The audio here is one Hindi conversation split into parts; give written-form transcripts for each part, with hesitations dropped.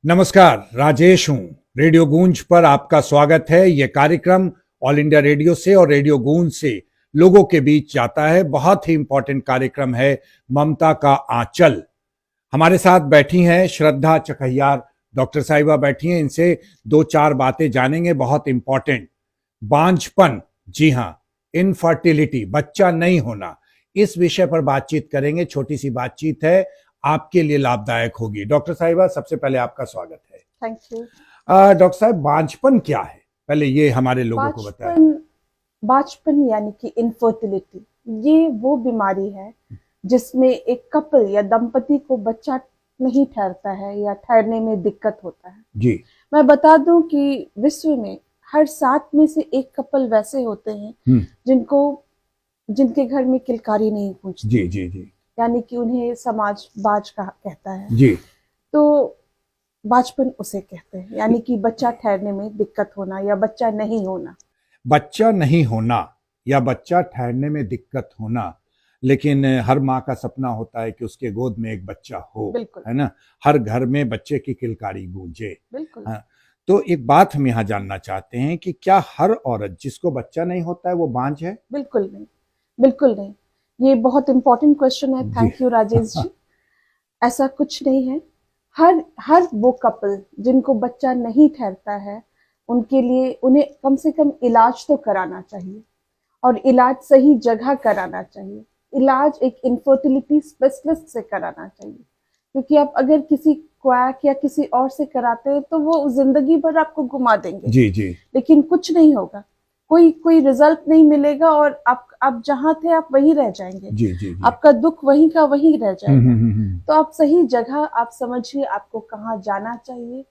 नमस्कार, राजेश हूं। रेडियो गूंज पर आपका स्वागत है। यह कार्यक्रम ऑल इंडिया रेडियो से और रेडियो गूंज से लोगों के बीच जाता है। बहुत ही इंपॉर्टेंट कार्यक्रम है ममता का आंचल। हमारे साथ बैठी हैं श्रद्धा चकहियार, डॉक्टर साहिबा बैठी हैं। इनसे दो चार बातें जानेंगे, बहुत इंपॉर्टेंट। बांझपन, जी हां, इनफर्टिलिटी, बच्चा नहीं होना, इस विषय पर बातचीत करेंगे। छोटी सी बातचीत है, आपके लिए लाभदायक होगी। डॉक्टर साहिबा, सबसे पहले आपका स्वागत है। Thank you. डॉक्टर साहब, बांझपन क्या है, पहले ये हमारे लोगों को बताएं। बांझपन यानी कि इनफर्टिलिटी, ये वो बीमारी है जिसमें एक कपल या दंपति को बच्चा नहीं ठहरता है या ठहरने में दिक्कत होता है। जी, मैं बता दूं कि विश्व में हर 7 में से एक कपल वैसे होते हैं जिनके घर में किलकारी नहीं पूछती। जी जी जी, यानी कि उन्हें समाज बाज कहता है। जी। तो बांझपन उसे कहते हैं, यानी कि बच्चा ठहरने में दिक्कत होना या बच्चा नहीं होना। बच्चा नहीं होना या बच्चा ठहरने में दिक्कत होना, लेकिन हर माँ का सपना होता है कि उसके गोद में एक बच्चा हो, बिल्कुल, है ना। हर घर में बच्चे की किलकारी गूंजे। बिल्कुल। हाँ, तो एक बात हम यहाँ जानना चाहते हैं कि क्या हर औरत जिसको बच्चा नहीं होता है वो बांझ है? बिल्कुल नहीं, बिल्कुल नहीं। ये बहुत इंपॉर्टेंट क्वेश्चन है। जी। Thank you Rajesh ji. ऐसा कुछ नहीं है। हर वो कपल जिनको बच्चा नहीं ठहरता है, उनके लिए उन्हें कम से कम इलाज तो कराना चाहिए, और इलाज सही जगह कराना चाहिए। इलाज एक इनफर्टिलिटी स्पेशलिस्ट से कराना चाहिए, क्योंकि आप अगर किसी क्वैक या किसी और से कराते हैं तो वो जिंदगी भर आपको घुमा देंगे। जी जी लेकिन कुछ नहीं होगा, कोई रिजल्ट नहीं मिलेगा, और आप जहां थे आप वहीं रह जाएंगे। जी जी जी। आपका दुख वहीं का वहीं रह जाएगा। हम्म। तो आप सही जगह आप समझिए, आपको कहाँ जाना चाहिए,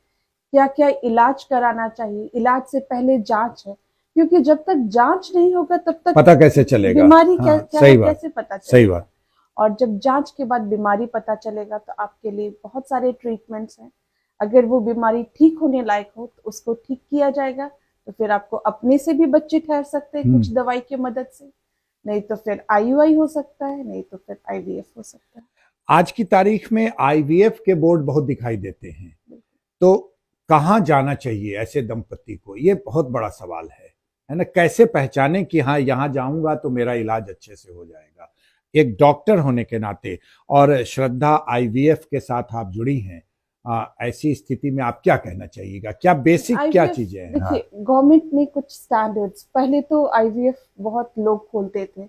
क्या क्या इलाज कराना चाहिए। इलाज से पहले जांच है, क्योंकि जब तक जांच नहीं होगा तब तक पता कैसे चलेगा? बीमारी हाँ, क्या सही है, बात, कैसे पता सही चलेगा। बात। और जब जांच के बाद बीमारी पता चलेगा तो आपके लिए बहुत सारे ट्रीटमेंट्स हैं। अगर वो बीमारी ठीक होने लायक हो तो उसको ठीक किया जाएगा, तो फिर आपको अपने से भी बच्चे ठहर सकते हैं कुछ दवाई की मदद से। नहीं तो फिर आईयूआई हो सकता है, नहीं तो फिर आईवीएफ हो सकता है। आज की तारीख में आईवीएफ के बोर्ड बहुत दिखाई देते हैं, तो कहाँ जाना चाहिए ऐसे दंपति को? ये बहुत बड़ा सवाल है ना। कैसे पहचाने कि हाँ, यहाँ जाऊंगा तो मेरा इलाज अच्छे से हो जाएगा, एक डॉक्टर होने के नाते। और श्रद्धा, आईवीएफ के साथ आप जुड़ी हैं, ऐसी स्थिति में आप क्या कहना चाहिएगा? क्या बेसिक क्या चीजें हैं? देखिए, गवर्नमेंट ने कुछ स्टैंडर्ड्स, पहले तो आईवीएफ बहुत लोग खोलते थे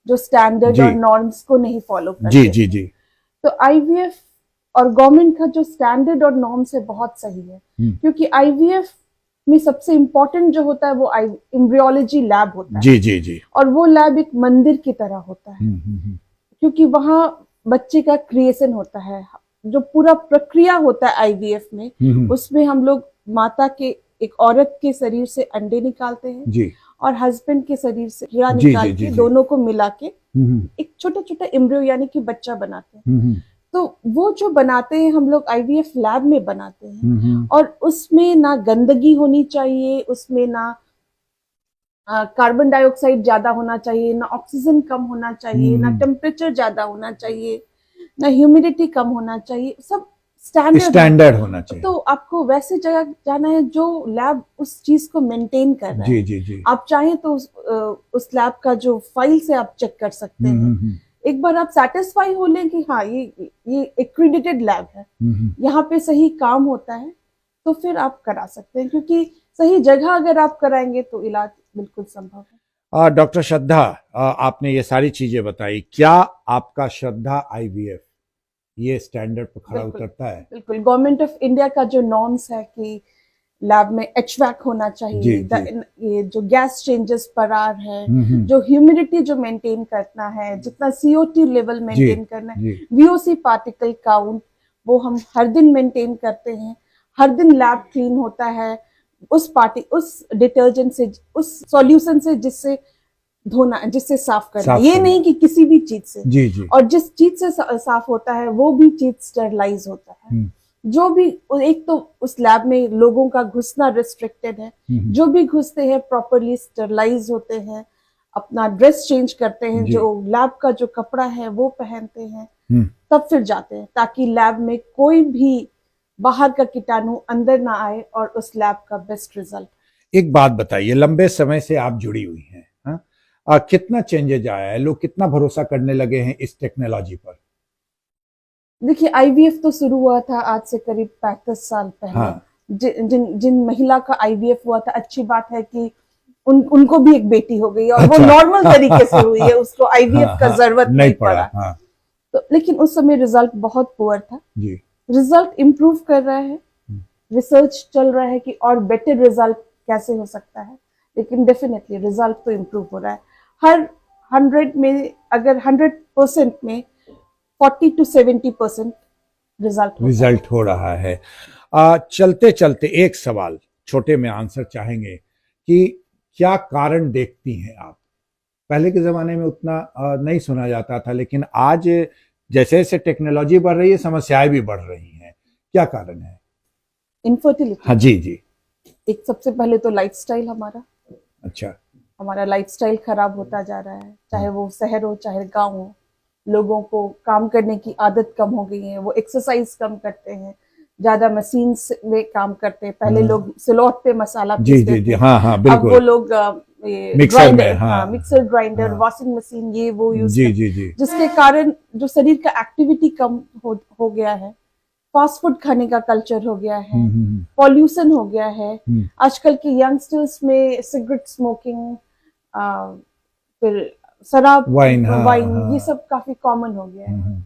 जो स्टैंडर्ड और नॉर्म्स को नहीं फॉलो करते। जी जी जी। तो आईवीएफ और गवर्नमेंट का जो स्टैंडर्ड और नॉर्म्स है बहुत सही है, क्योंकि आईवीएफ में सबसे इम्पोर्टेंट जो होता है वो एम्ब्रियोलॉजी लैब होता है। जी जी जी। और वो लैब एक मंदिर की तरह होता है, क्योंकि वहां बच्चे का क्रिएशन होता है। जो पूरा प्रक्रिया होता है आईवीएफ में, उसमें हम लोग माता के, एक औरत के शरीर से अंडे निकालते हैं जी, और हस्बैंड के शरीर से हीरा निकाल के दोनों को मिला के एक छोटा छोटा एम्ब्रियो यानी कि बच्चा बनाते हैं। तो वो जो बनाते हैं हम लोग आईवीएफ लैब में बनाते हैं, और उसमें ना गंदगी होनी चाहिए, उसमें ना कार्बन डाइऑक्साइड ज्यादा होना चाहिए, ना ऑक्सीजन कम होना चाहिए, ना टेम्परेचर ज्यादा होना चाहिए, ना ह्यूमिडिटी कम होना चाहिए, सब स्टैंडर्ड होना चाहिए। तो आपको वैसे जगह जाना है जो लैब उस चीज को मेंटेन कर रहा है। जी जी जी। आप चाहें तो उस लैब का जो फाइल से आप चेक कर सकते हैं। एक बार आप सेटिस्फाई हो लें कि हाँ, ये एक्रेडिटेड लैब है, यहाँ पे सही काम होता है, तो फिर आप करा सकते हैं, क्योंकि सही जगह अगर आप कराएंगे तो इलाज बिल्कुल संभव है। डॉक्टर श्रद्धा, आपने ये सारी चीजें बताई, क्या आपका श्रद्धा आईवीएफ ये स्टैंडर्ड पर खरा उतरता है? बिल्कुल। गवर्नमेंट ऑफ इंडिया का जो नॉर्म्स है कि लैब में एचवैक होना चाहिए, ये जो गैस चेंजेस पर आर है, जो ह्यूमिडिटी जो मेंटेन करना है, जितना CO2 लेवल मेंटेन करना है, VOC पार्टिकल काउंट, वो हम हर दिन मेंटेन करते हैं। हर दिन लैब क्लीन होता है उस डिटर्जेंट से, उस सॉल्यूशन से जिससे धोना, जिससे साफ करना, ये नहीं कि किसी भी चीज से। जी जी। और जिस चीज से साफ होता है वो भी चीज स्टरलाइज होता है। जो भी, एक तो उस लैब में लोगों का घुसना रिस्ट्रिक्टेड है, जो भी घुसते हैं प्रॉपरली स्टरलाइज होते हैं, अपना ड्रेस चेंज करते हैं, जो लैब का जो कपड़ा है वो पहनते हैं, तब फिर जाते हैं, ताकि लैब में कोई भी बाहर का कीटाणु अंदर ना आए और उस लैब का बेस्ट रिजल्ट। एक बात बताइए, लंबे समय से आप जुड़ी हुई हैं, हाँ? कितना चेंजेज आया है, लोग कितना भरोसा करने लगे हैं इस टेक्नोलॉजी पर? देखिए, आईवीएफ तो शुरू हुआ था आज से करीब 35 साल पहले। हाँ। जिन जिन महिला का आईवीएफ हुआ था, अच्छी बात है कि उनको भी एक बेटी हो गई और अच्छा। वो नॉर्मल तरीके से हुई है, उसको आईवीएफ हाँ, का हाँ, जरूरत नहीं पड़ा। हाँ। तो लेकिन उस समय रिजल्ट बहुत पुअर था जी। रिजल्ट इम्प्रूव कर रहा है, रिसर्च चल रहा है कि और बेटर रिजल्ट कैसे हो सकता है, लेकिन डेफिनेटली रिजल्ट तो इम्प्रूव हो रहा है। हर 100 में अगर 100% में 40 to 70% रिजल्ट हो रहा है। चलते चलते एक सवाल छोटे में आंसर चाहेंगे कि क्या कारण देखती हैं आप? पहले के जमाने में उतना नहीं सुना जाता था, लेकिन आज जैसे जैसे टेक्नोलॉजी बढ़ रही है, समस्याएं भी बढ़ रही हैं। क्या कारण है? इनफर्टिलिटी। हाँ जी जी। एक सबसे पहले तो लाइफस्टाइल अच्छा। हमारा लाइफस्टाइल खराब होता जा रहा है, चाहे वो शहर हो चाहे गांव हो। लोगों को काम करने की आदत कम हो गई है, वो एक्सरसाइज कम करते हैं, ज्यादा मशीन में काम करते हैं। पहले लोग सिलौट पे मसाला जी पीसते जी जी, थे, हाँ हाँ अब बिल्कुल। वो लोग मिक्सर में, ग्राइंडर, हाँ, मिक्सर ग्राइंडर, हाँ। वॉशिंग मशीन, ये वो यूज जी करते जी हैं, जी। जिसके कारण जो शरीर का एक्टिविटी कम हो गया है। फास्ट फूड खाने का कल्चर हो गया है, पॉल्यूशन हो गया है। आजकल के यंगस्टर्स में सिगरेट स्मोकिंग, फिर शराब, वाइन, हाँ, वाइन, हाँ। ये सब काफी कॉमन हो गया है।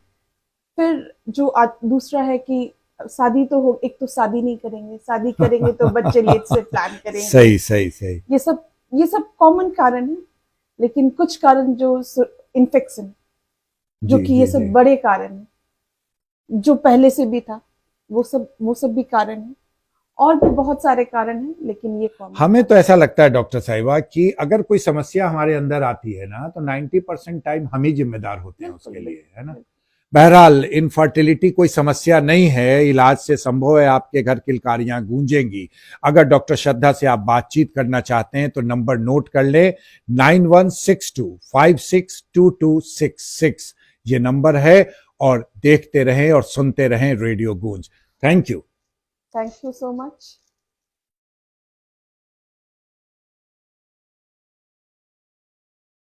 फिर जो दूसरा है कि शादी तो हो, एक तो शादी नहीं करेंगे, शादी करेंगे तो बच्चे लेट से प्लान करेंगे। सही सही सही। ये सब कॉमन कारण है, लेकिन कुछ कारण जो इन्फेक्शन, जो कि ये सब बड़े कारण है, जो पहले से भी था, वो सब भी कारण है। और भी बहुत सारे कारण हैं, लेकिन ये कॉमन। हमें तो ऐसा लगता है डॉक्टर साहिबा कि अगर कोई समस्या हमारे अंदर आती है ना, तो 90% टाइम हम ही जिम्मेदार होते हैं उसके लिए, है ना? बहरहाल इनफर्टिलिटी कोई समस्या नहीं है, इलाज से संभव है। आपके घर किलकारियां गूंजेंगी। अगर डॉक्टर श्रद्धा से आप बातचीत करना चाहते हैं तो नंबर नोट कर ले, 9162562266 ये नंबर है। और देखते रहें और सुनते रहें रेडियो गूंज। Thank you so much.